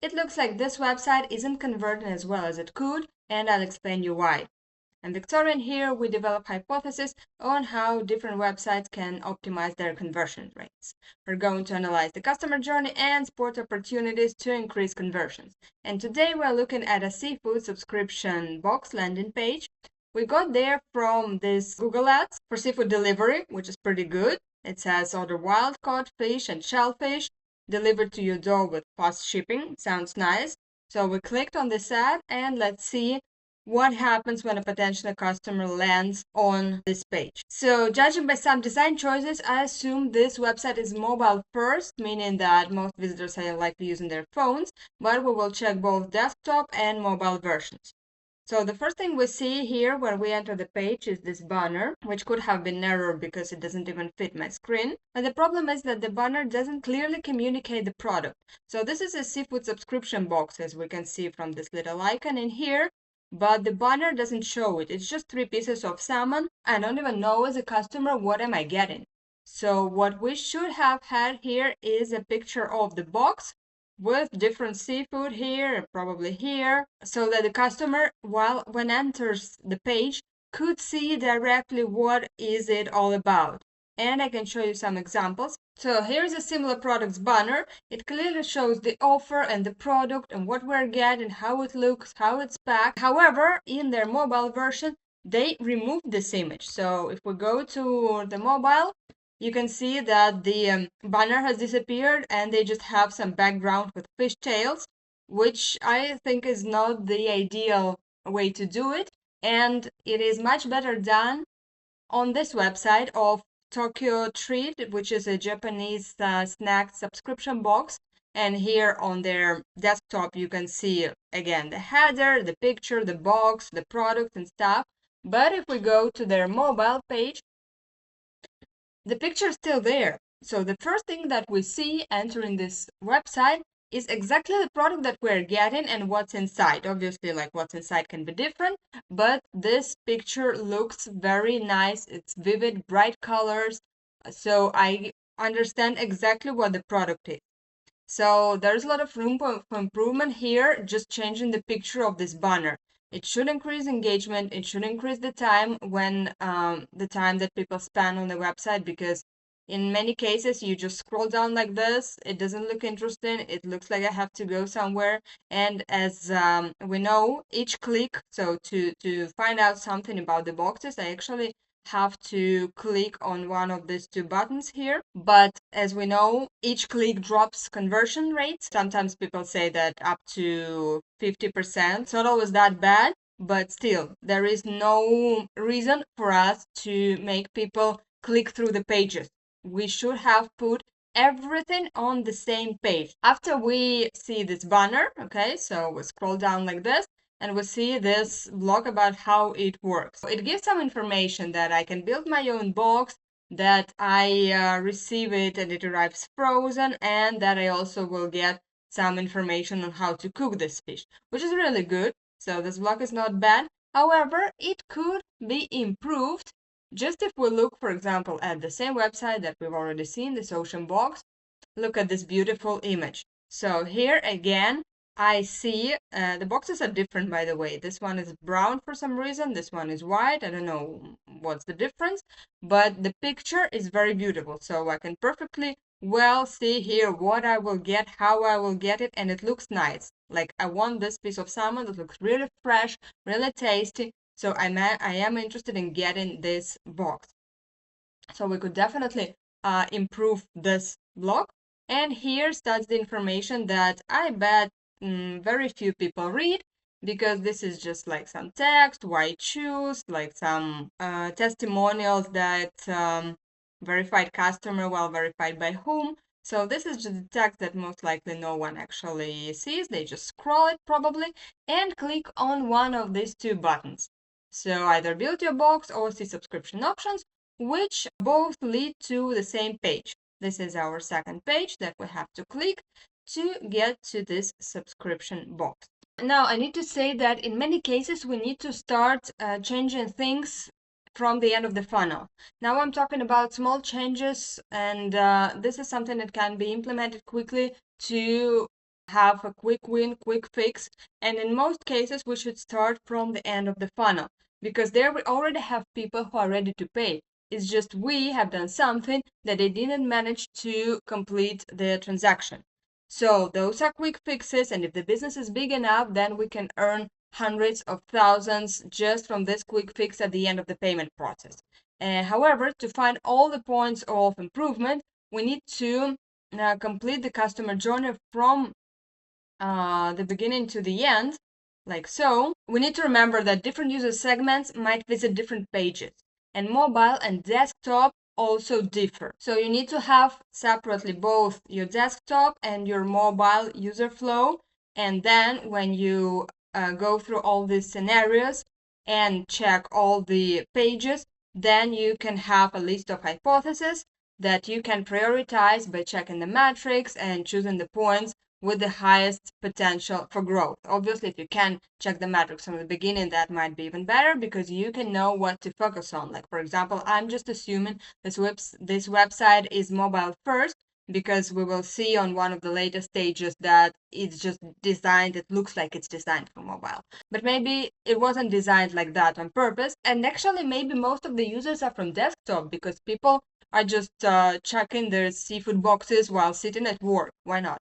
it looks like this website isn't converting as well as it could, and I'll explain you why. I'm Victoria, and here we develop hypotheses on how different websites can optimize their conversion rates. We're going to analyze the customer journey and spot opportunities to increase conversions. And today we're looking at a seafood subscription box landing page. We got there from this Google Ads for seafood delivery, which is pretty good. It says order wild caught fish and shellfish delivered to your door with fast shipping. Sounds nice. So we clicked on this ad and let's see what happens when a potential customer lands on this page. So judging by some design choices, I assume this website is mobile first, meaning that most visitors are likely using their phones, but we will check both desktop and mobile versions. So the first thing we see here when we enter the page is this banner, which could have been narrowed because it doesn't even fit my screen. And the problem is that the banner doesn't clearly communicate the product. So this is a seafood subscription box, as we can see from this little icon in here, but the banner doesn't show it. It's just 3 pieces of salmon. I don't even know as a customer what am I getting. So what we should have had here is a picture of the box with different seafood here, probably here, so that the customer, when enters the page, could see directly what is it all about. And I can show you some examples. So here's a similar products banner. It clearly shows the offer and the product and what we're getting, how it looks, how it's packed. However, in their mobile version, they removed this image. So if we go to the mobile, you can see that the banner has disappeared and they just have some background with fish tails, which I think is not the ideal way to do it. And it is much better done on this website of Tokyo Treat, which is a Japanese snack subscription box. And here on their desktop, you can see again the header, the picture, the box, the product and stuff. But if we go to their mobile page, the picture is still there. So the first thing that we see entering this website is exactly the product that we're getting and what's inside. Obviously, like what's inside can be different, but this picture looks very nice. It's vivid, bright colors. So I understand exactly what the product is. So there's a lot of room for improvement here, just changing the picture of this banner. It should increase engagement. It should increase the time the time that people spend on the website, because in many cases you just scroll down like this. It doesn't look interesting. It looks like I have to go somewhere. And as we know, each click, so to find out something about the boxes, I actually have to click on one of these 2 buttons here. But as we know, each click drops conversion rates. Sometimes people say that up to 50%. It's not always that bad, but still, there is no reason for us to make people click through the pages. We should have put everything on the same page. After we see this banner, okay, so we scroll down like this, and we see this blog about how it works. It gives some information that I can build my own box, that I receive it and it arrives frozen, and that I also will get some information on how to cook this fish, which is really good. So this blog is not bad. However, it could be improved just if we look, for example, at the same website that we've already seen, this ocean box. Look at this beautiful image. So here again, I see the boxes are different, by the way. This one is brown for some reason. This one is white. I don't know what's the difference, but the picture is very beautiful. So I can perfectly well see here what I will get, how I will get it, and it looks nice. Like I want this piece of salmon that looks really fresh, really tasty. So I am interested in getting this box. So we could definitely improve this blog. And here starts the information that I bet very few people read, because this is just like some text, why choose, like some testimonials that verified customer, well, verified by whom. So this is just the text that most likely no one actually sees. They just scroll it probably and click on one of these 2 buttons. So either build your box or see subscription options, which both lead to the same page. This is our second page that we have to click to get to this subscription box. Now, I need to say that in many cases, we need to start changing things from the end of the funnel. Now I'm talking about small changes, and this is something that can be implemented quickly to have a quick win, quick fix. And in most cases, we should start from the end of the funnel, because there we already have people who are ready to pay. It's just we have done something that they didn't manage to complete the transaction. So those are quick fixes, and if the business is big enough, then we can earn hundreds of thousands just from this quick fix at the end of the payment process. However, to find all the points of improvement, we need to complete the customer journey from the beginning to the end, like so. We need to remember that different user segments might visit different pages, and mobile and desktop also differ. So you need to have separately both your desktop and your mobile user flow, and then when you go through all these scenarios and check all the pages, then you can have a list of hypotheses that you can prioritize by checking the metrics and choosing the points with the highest potential for growth. Obviously, if you can check the metrics from the beginning, that might be even better, because you can know what to focus on. Like, for example, I'm just assuming this website is mobile first, because we will see on one of the later stages that it's just designed, it looks like it's designed for mobile. But maybe it wasn't designed like that on purpose. And actually, maybe most of the users are from desktop, because people are just checking their seafood boxes while sitting at work. Why not?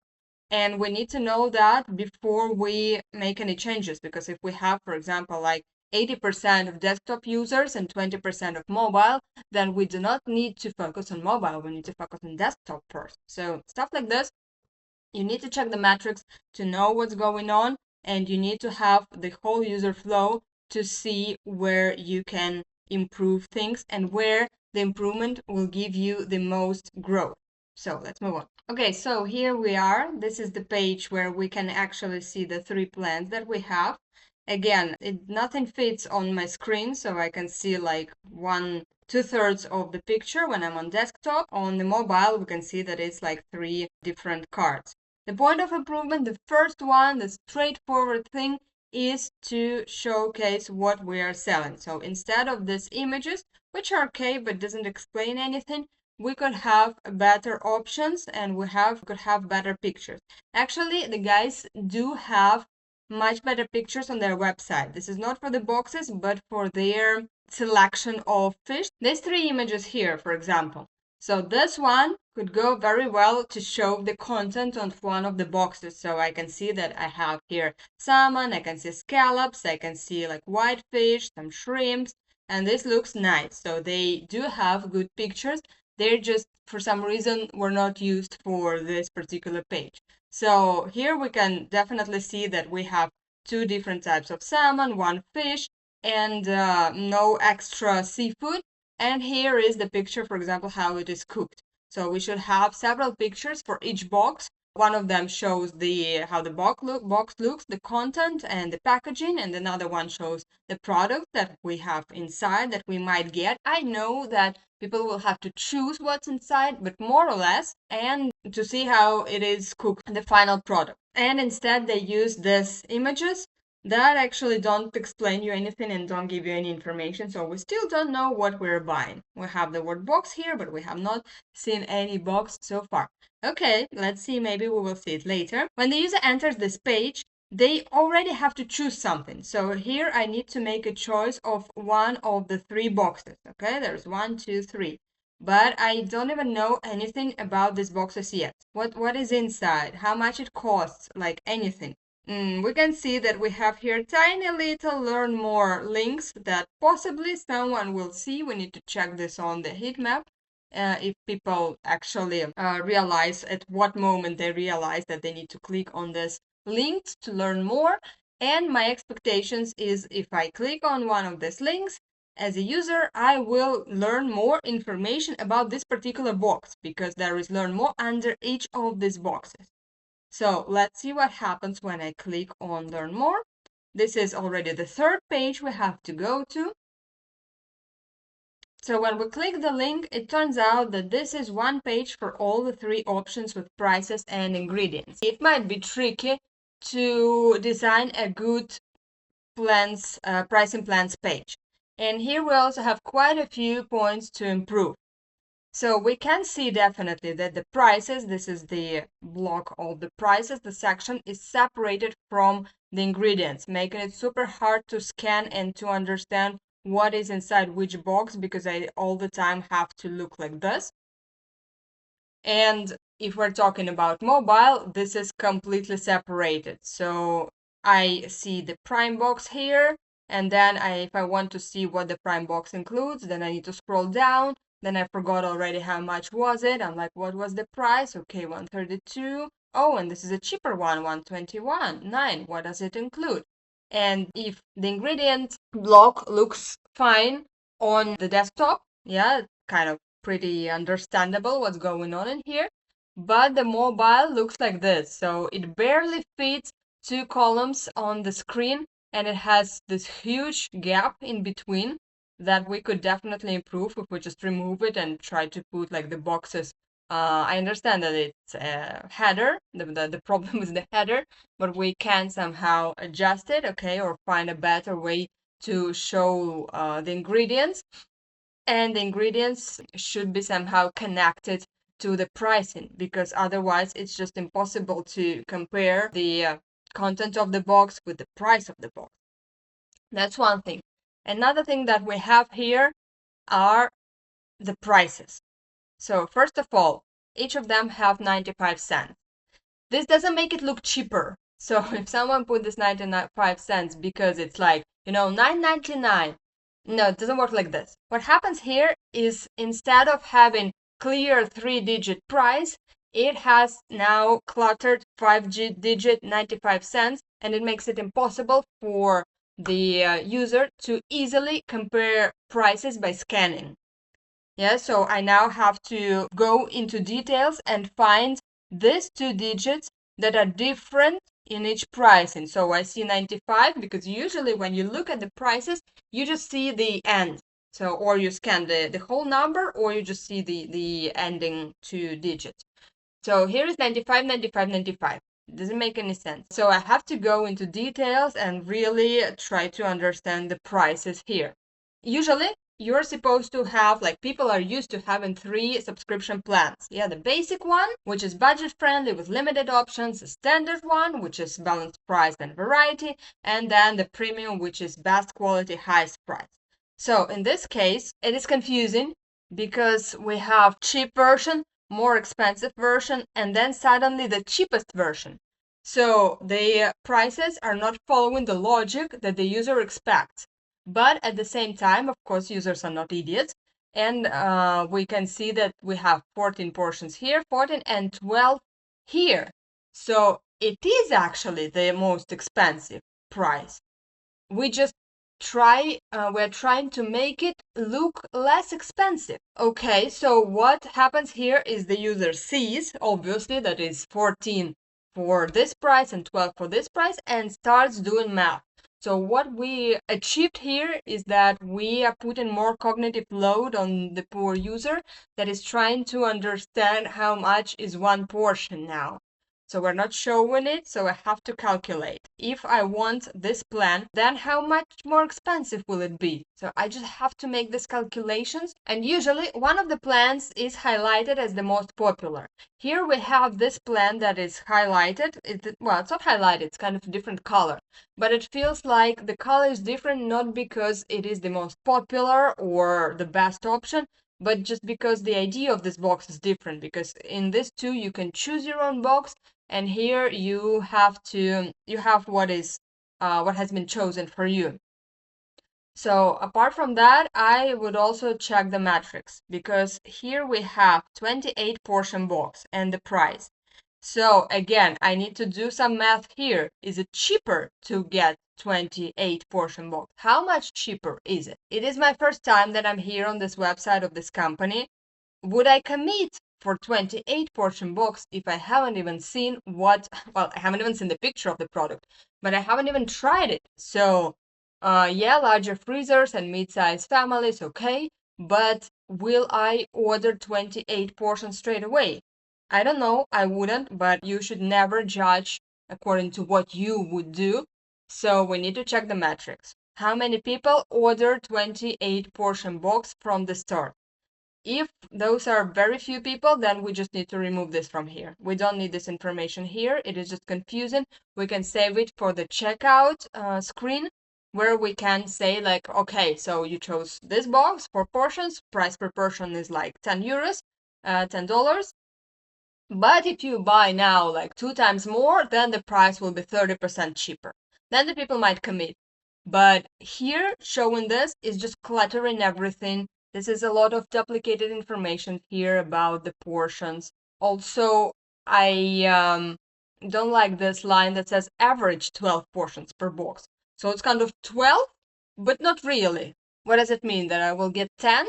And we need to know that before we make any changes, because if we have, for example, like 80% of desktop users and 20% of mobile, then we do not need to focus on mobile. We need to focus on desktop first. So stuff like this, you need to check the metrics to know what's going on, and you need to have the whole user flow to see where you can improve things and where the improvement will give you the most growth. So let's move on. Okay, so here we are. This is the page where we can actually see the 3 plans that we have. Again, nothing fits on my screen, so I can see like 2/3 of the picture when I'm on desktop. On the mobile, we can see that it's like 3 different cards. The point of improvement, the first one, the straightforward thing, is to showcase what we are selling. So instead of these images, which are okay but doesn't explain anything, we could have better options, and we could have better pictures. Actually, the guys do have much better pictures on their website. This is not for the boxes, but for their selection of fish. These 3 images here, for example. So this one could go very well to show the content on one of the boxes. So I can see that I have here salmon, I can see scallops, I can see like whitefish, some shrimps, and this looks nice. So they do have good pictures. They're just, for some reason, were not used for this particular page. So here we can definitely see that we have 2 different types of salmon, 1 fish, and no extra seafood. And here is the picture, for example, how it is cooked. So we should have several pictures for each box. One of them shows how the box looks, the content and the packaging, and another one shows the product that we have inside that we might get. I know that people will have to choose what's inside, but more or less, and to see how it is cooked, the final product. And instead they use these images that actually don't explain you anything and don't give you any information, so we still don't know what we're buying. We have the word box here, but we have not seen any box so far. Okay, let's see, maybe we will see it later. When the user enters this page, they already have to choose something. So here I need to make a choice of one of the 3 boxes. Okay, there's 1, 2, 3. But I don't even know anything about these boxes yet. What is inside? How much it costs? Like anything. We can see that we have here tiny little learn more links that possibly someone will see. We need to check this on the heat map. If people actually realize at what moment they realize that they need to click on this link to learn more. And my expectations is if I click on one of these links, as a user, I will learn more information about this particular box, because there is learn more under each of these boxes. So let's see what happens when I click on learn more. This is already the 3rd page we have to go to. So when we click the link, it turns out that this is one page for all the 3 options with prices and ingredients. It might be tricky to design a good pricing plans page. And here we also have quite a few points to improve. So we can see definitely that the prices, this is the block of the prices, the section is separated from the ingredients, making it super hard to scan and to understand what is inside which box, because I all the time have to look like this. And if we're talking about mobile, this is completely separated. So I see the Prime box here, and then if I want to see what the Prime box includes, then I need to scroll down. Then I forgot already how much was it. I'm like, what was the price? Okay, 132. Oh, and this is a cheaper one, 121. 9. What does it include? And if the ingredient block looks fine on the desktop, yeah, kind of pretty understandable what's going on in here, but the mobile looks like this. So it barely fits 2 columns on the screen, and it has this huge gap in between that we could definitely improve if we just remove it and try to put like the boxes. I understand that it's a header, the problem is the header, but we can somehow adjust it, okay, or find a better way to show the ingredients. And the ingredients should be somehow connected to the pricing, because otherwise it's just impossible to compare the content of the box with the price of the box. That's one thing. Another thing that we have here are the prices. So first of all, each of them have 95 cents. This doesn't make it look cheaper. So if someone put this 95 cents because it's like, $9.99, no, it doesn't work like this. What happens here is, instead of having clear 3-digit price, it has now cluttered 5-digit 95 cents, and it makes it impossible for the user to easily compare prices by scanning. Yeah, so I now have to go into details and find these 2 digits that are different in each pricing. So I see 95 because usually when you look at the prices, you just see the end. So, or you scan the whole number, or you just see the ending 2 digits. So here is 95, 95, 95. It doesn't make any sense. So I have to go into details and really try to understand the prices here. Usually, you're supposed to have, like, people are used to having 3 subscription plans. Yeah, the basic one, which is budget friendly with limited options, the standard one, which is balanced price and variety, and then the premium, which is best quality, highest price. So in this case, it is confusing because we have cheap version, more expensive version, and then suddenly the cheapest version. So the prices are not following the logic that the user expects. But at the same time, of course, users are not idiots. And we can see that we have 14 portions here, 14 and 12 here. So it is actually the most expensive price. We just we're trying to make it look less expensive. Okay, so what happens here is the user sees, obviously, that is 14 for this price and 12 for this price, and starts doing math. So what we achieved here is that we are putting more cognitive load on the poor user that is trying to understand how much is one portion now. So we're not showing it, so I have to calculate. If I want this plan, then how much more expensive will it be? So I just have to make these calculations, and usually one of the plans is highlighted as the most popular. Here we have this plan that is highlighted. Well, it's not highlighted, it's kind of a different color, but it feels like the color is different not because it is the most popular or the best option, but just because the idea of this box is different. Because in this two, you can choose your own box, and here you have what has been chosen for you. So apart from that, I would also check the metrics, because here we have 28 portion box and the price. So again, I need to do some math here. Is it cheaper to get 28 portion box? How much cheaper is it? It is my first time that I'm here on this website of this company. Would I commit for 28 portion box if I haven't even seen well, I haven't even seen the picture of the product, but I haven't even tried it. So, yeah, larger freezers and mid-size families, okay, but will I order 28 portions straight away? I don't know, I wouldn't, but you should never judge according to what you would do. So we need to check the metrics. How many people order 28 portion box from the start? If those are very few people, then we just need to remove this from here. We don't need this information here. It is just confusing. We can save it for the checkout screen, where we can say like, okay, so you chose this box for portions. Price per portion is like 10 euros, $10. But if you buy now like 2 times more, then the price will be 30% cheaper. Then the people might commit. But here, showing this is just cluttering everything. This is a lot of duplicated information here about the portions. Also, I don't like this line that says average 12 portions per box. So it's kind of 12, but not really. What does it mean? That I will get 10?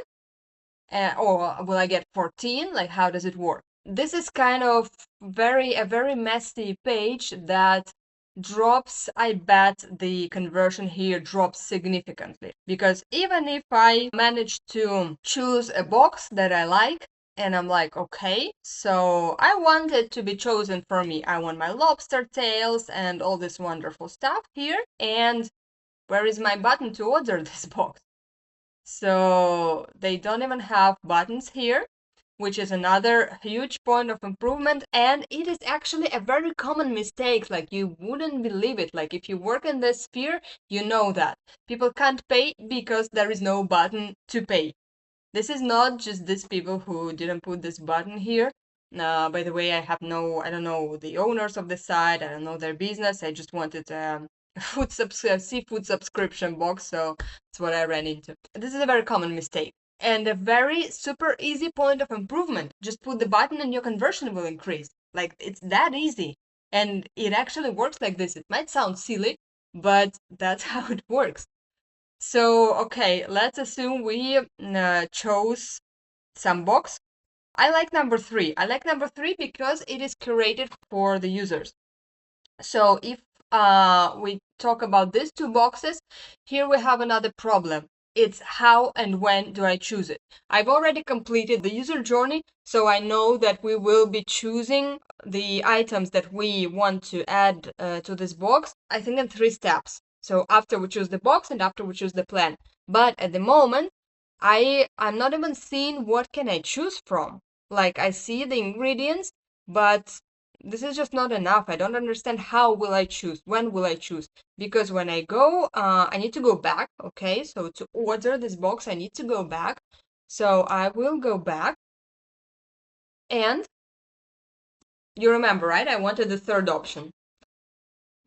Or will I get 14? Like, how does it work? This is kind of a very messy page that drops, I bet the conversion here drops significantly. Because even if I manage to choose a box that I like, and I'm like, okay, so I want it to be chosen for me. I want my lobster tails and all this wonderful stuff here. And where is my button to order this box? So they don't even have buttons here, which is another huge point of improvement. And it is actually a very common mistake. Like, you wouldn't believe it. Like, if you work in this sphere, you know that people can't pay because there is no button to pay. This is not just these people who didn't put this button here. By the way, I don't know the owners of the site. I don't know their business. I just wanted seafood subscription box, so that's what I ran into. This is a very common mistake and a very super easy point of improvement. Just put the button and your conversion will increase. Like, it's that easy, and it actually works like this. It might sound silly, but that's how it works. So okay, let's assume we chose some box. I like number 3. I like number 3 because it is curated for the users. So if we talk about these 2 boxes, here we have another problem. It's how and when do I choose it? I've already completed the user journey, so I know that we will be choosing the items that we want to add to this box, I think in 3 steps. So after we choose the box and after we choose the plan. But at the moment, I'm not even seeing what can I choose from. Like, I see the ingredients, but this is just not enough. I don't understand how will I choose, when will I choose? Because when I go, I need to go back, okay? So to order this box, I need to go back. So I will go back. And you remember, right? I wanted the 3rd option.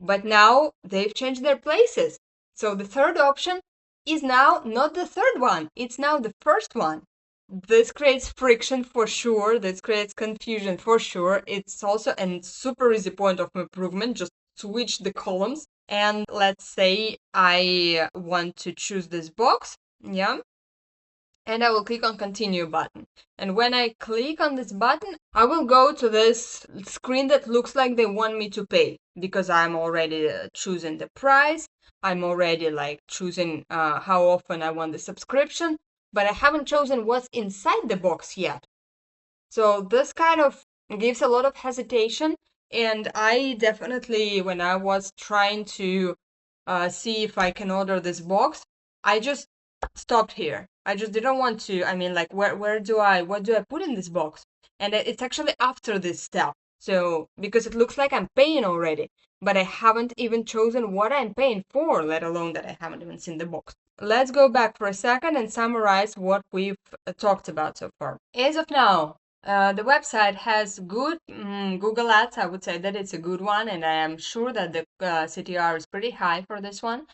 But now they've changed their places. So the 3rd option is now not the 3rd one. It's now the 1st one. This creates friction for sure. This creates confusion for sure. It's also a super easy point of improvement. Just switch the columns. And let's say I want to choose this box. Yeah. And I will click on continue button. And when I click on this button, I will go to this screen that looks like they want me to pay, because I'm already choosing the price. I'm already like choosing how often I want the subscription, but I haven't chosen what's inside the box yet. So this kind of gives a lot of hesitation. And I definitely, when I was trying to see if I can order this box, I just stopped here. I just didn't want to. I mean, like, what do I put in this box? And it's actually after this step. So, because it looks like I'm paying already, but I haven't even chosen what I'm paying for, let alone that I haven't even seen the box. Let's go back for a second and summarize what we've talked about so far. As of now, the website has good Google Ads. I would say that it's a good one, and I am sure that the CTR is pretty high for this one.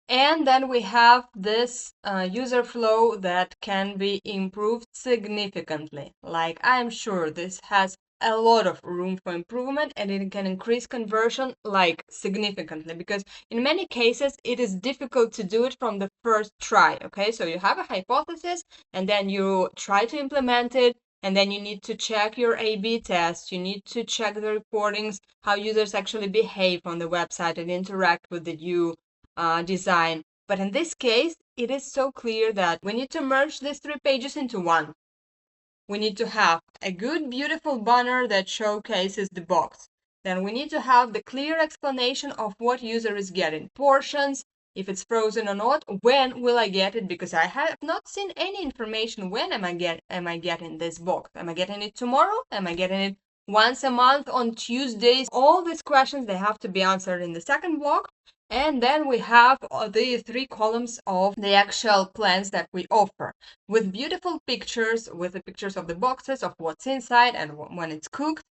And then we have this user flow that can be improved significantly. Like, I'm sure this has a lot of room for improvement, and it can increase conversion like significantly, because in many cases it is difficult to do it from the first try. Okay, so you have a hypothesis and then you try to implement it, and then you need to check your A/B test. You need to check the reportings, how users actually behave on the website and interact with the new design. But in this case, it is so clear that we need to merge these 3 pages into one. We need to have a good, beautiful banner that showcases the box. Then we need to have the clear explanation of what user is getting. Portions, if it's frozen or not, when will I get it, because I have not seen any information when am I getting this box. Am I getting it tomorrow? Am I getting it once a month on Tuesdays? All these questions, they have to be answered in the second block. And then we have the 3 columns of the actual plans that we offer, with beautiful pictures, with the pictures of the boxes, of what's inside and when it's cooked,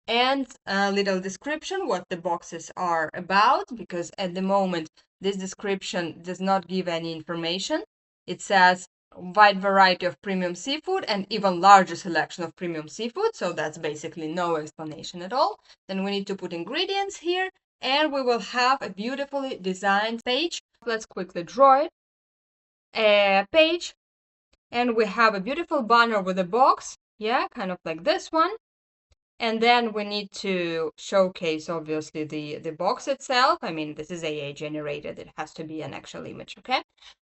and a little description what the boxes are about, because at the moment this description does not give any information. It says wide variety of premium seafood and even larger selection of premium seafood, so that's basically no explanation at all. Then we need to put ingredients here, and we will have a beautifully designed page. Let's quickly draw it. A page, and we have a beautiful banner with a box, yeah, kind of like this one. And then we need to showcase, obviously, the box itself. I mean, this is AI generated. It has to be an actual image, okay?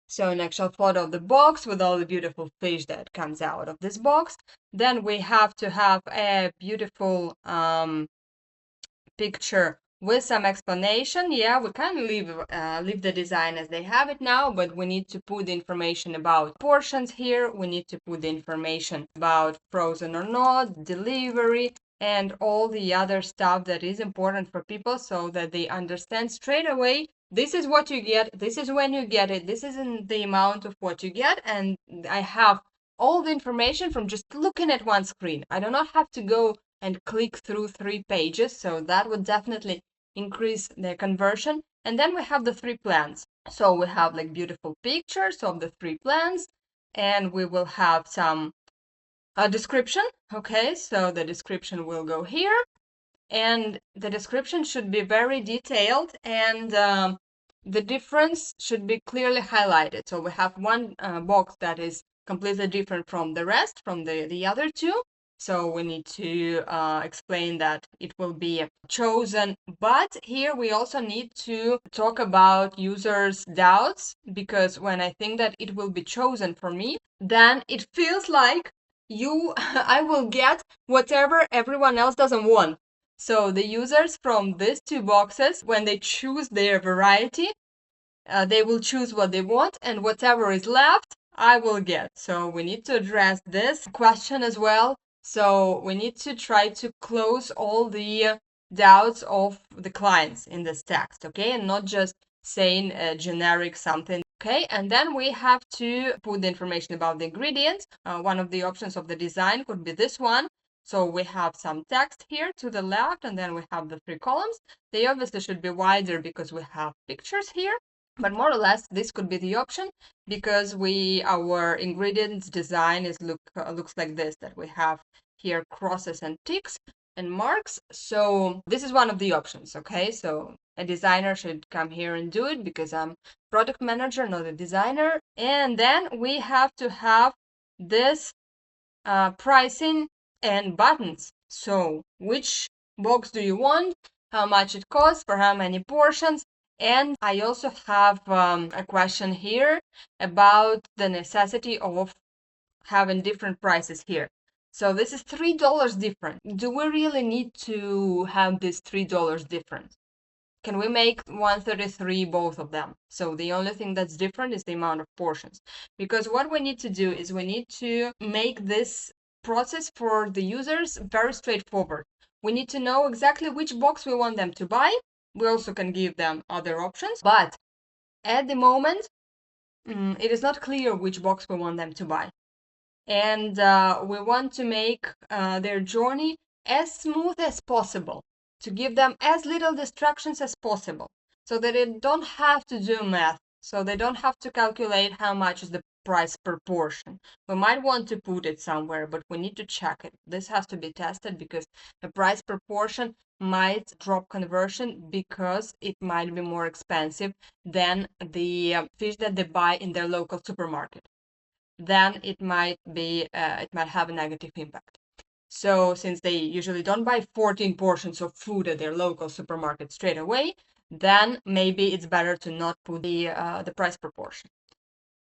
So an actual photo of the box with all the beautiful fish that comes out of this box. Then we have to have a beautiful picture with some explanation. Yeah, we can leave the design as they have it now, but we need to put the information about portions here. We need to put the information about frozen or not, delivery, and all the other stuff that is important for people, so that they understand straight away, this is what you get, this is when you get it, this isn't the amount of what you get, and I have all the information from just looking at one screen. I do not have to go and click through 3 pages, so that would definitely increase the conversion. And then we have the 3 plans. So we have like beautiful pictures of the 3 plans, and we will have some description. Okay, so the description will go here, and the description should be very detailed, and the difference should be clearly highlighted. So we have one box that is completely different from the rest, from the other 2. So we need to explain that it will be chosen. But here we also need to talk about users' doubts, because when I think that it will be chosen for me, then it feels like I will get whatever everyone else doesn't want. So the users from these 2 boxes, when they choose their variety, they will choose what they want, and whatever is left, I will get. So we need to address this question as well. So we need to try to close all the doubts of the clients in this text, okay? And not just saying generic something. Okay, and then we have to put the information about the ingredients. One of the options of the design could be this one. So we have some text here to the left, and then we have the 3 columns. They obviously should be wider because we have pictures here, but more or less this could be the option, because our ingredients design looks like this, that we have here crosses and ticks and marks. So this is one of the options, okay? So a designer should come here and do it, because I'm product manager, not a designer. And then we have to have this pricing and buttons. So which box do you want, how much it costs, for how many portions. And I also have a question here about the necessity of having different prices here. So this is $3 different. Do we really need to have this $3 difference? Can we make 133 both of them? So the only thing that's different is the amount of portions. Because what we need to do is we need to make this process for the users very straightforward. We need to know exactly which box we want them to buy. We also can give them other options, but at the moment, it is not clear which box we want them to buy. And we want to make their journey as smooth as possible, to give them as little distractions as possible, so that they don't have to do math, so they don't have to calculate how much is the price per portion. We might want to put it somewhere, but we need to check it. This has to be tested, because the price per portion might drop conversion, because it might be more expensive than the fish that they buy in their local supermarket. Then it might have a negative impact. So since they usually don't buy 14 portions of food at their local supermarket straight away, then maybe it's better to not put the price per portion.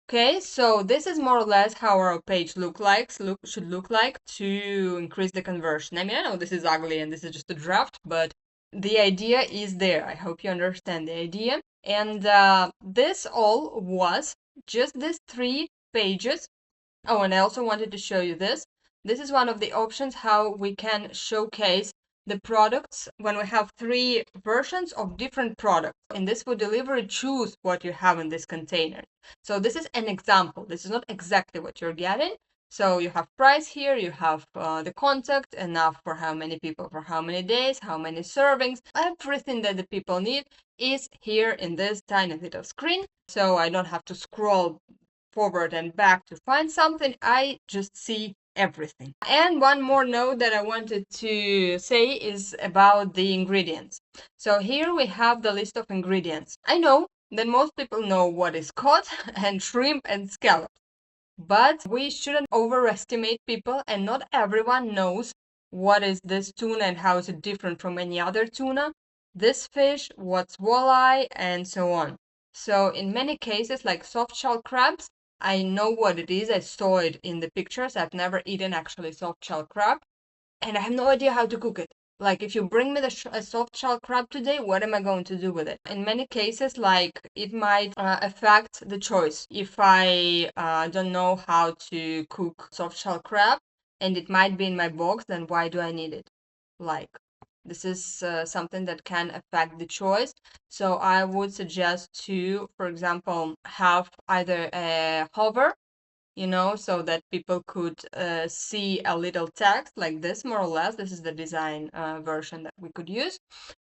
Okay, so this is more or less how our page should look like to increase the conversion. I mean, I know this is ugly and this is just a draft, but the idea is there. I hope you understand the idea. And this all was just these 3 pages. Oh, and I also wanted to show you this. This is one of the options how we can showcase the products when we have 3 versions of different products. In this food delivery, choose what you have in this container. So this is an example. This is not exactly what you're getting. So you have price here, you have the contact, enough for how many people, for how many days, how many servings. Everything that the people need is here in this tiny little screen. So I don't have to scroll forward and back to find something. I just see everything. And one more note that I wanted to say is about the ingredients. So here we have the list of ingredients. I know that most people know what is cod and shrimp and scallops, but we shouldn't overestimate people, and not everyone knows what is this tuna and how is it different from any other tuna, this fish, what's walleye, and so on. So in many cases, like soft shell crabs, I know what it is. I saw it in the pictures. I've never eaten actually soft shell crab, and I have no idea how to cook it. Like, if you bring me a soft shell crab today, what am I going to do with it? In many cases, like, it might affect the choice. If I don't know how to cook soft shell crab and it might be in my box, then why do I need it? Like, this is something that can affect the choice. So I would suggest to, for example, have either a hover, so that people could see a little text like this, more or less. This is the design version that we could use.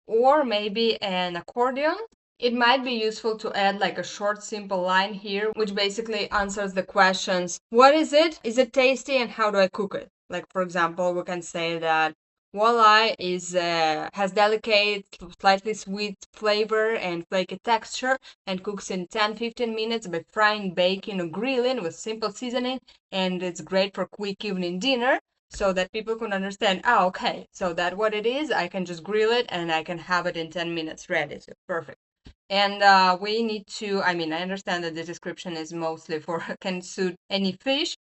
Or maybe an accordion. It might be useful to add like a short, simple line here, which basically answers the questions: what is it? Is it tasty? And how do I cook it? Like, for example, we can say that walleye has delicate, slightly sweet flavor and flaky texture, and cooks in 10-15 minutes by frying, baking, or grilling with simple seasoning, and it's great for quick evening dinner, so that people can understand, okay, so that's what it is. I can just grill it and I can have it in 10 minutes ready. So perfect. And we need to, I understand that the description is mostly for can suit any fish,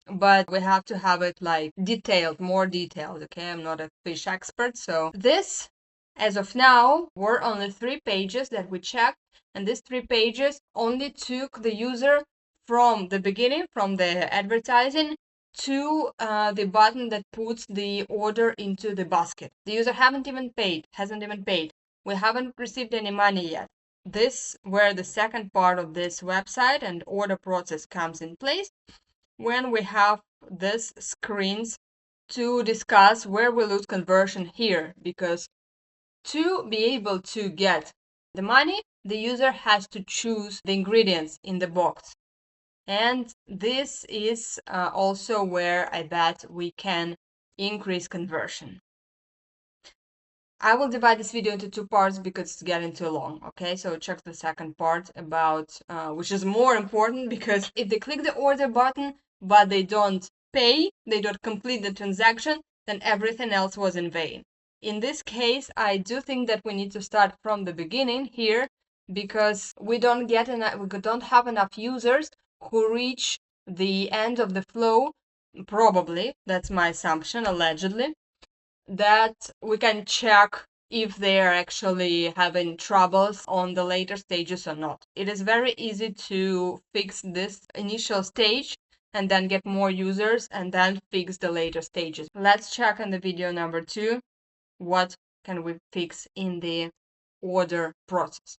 but we have to have it like detailed, more detailed. Okay, I'm not a fish expert. So this, as of now, were only 3 pages that we checked, and these 3 pages only took the user from the beginning, from the advertising, to the button that puts the order into the basket. The user hasn't even paid. We haven't received any money yet. This where the second part of this website and order process comes in place, when we have these screens to discuss where we lose conversion here, because to be able to get the money, the user has to choose the ingredients in the box. And this is also where I bet we can increase conversion. I will divide this video into 2 parts because it's getting too long, okay? So check the second part about, which is more important, because if they click the order button, but they don't pay, they don't complete the transaction, then everything else was in vain. In this case, I do think that we need to start from the beginning here, because we don't have enough users who reach the end of the flow, probably, that's my assumption, allegedly, that we can check if they are actually having troubles on the later stages or not. It is very easy to fix this initial stage and then get more users and then fix the later stages. Let's check on the video number 2 what can we fix in the order process.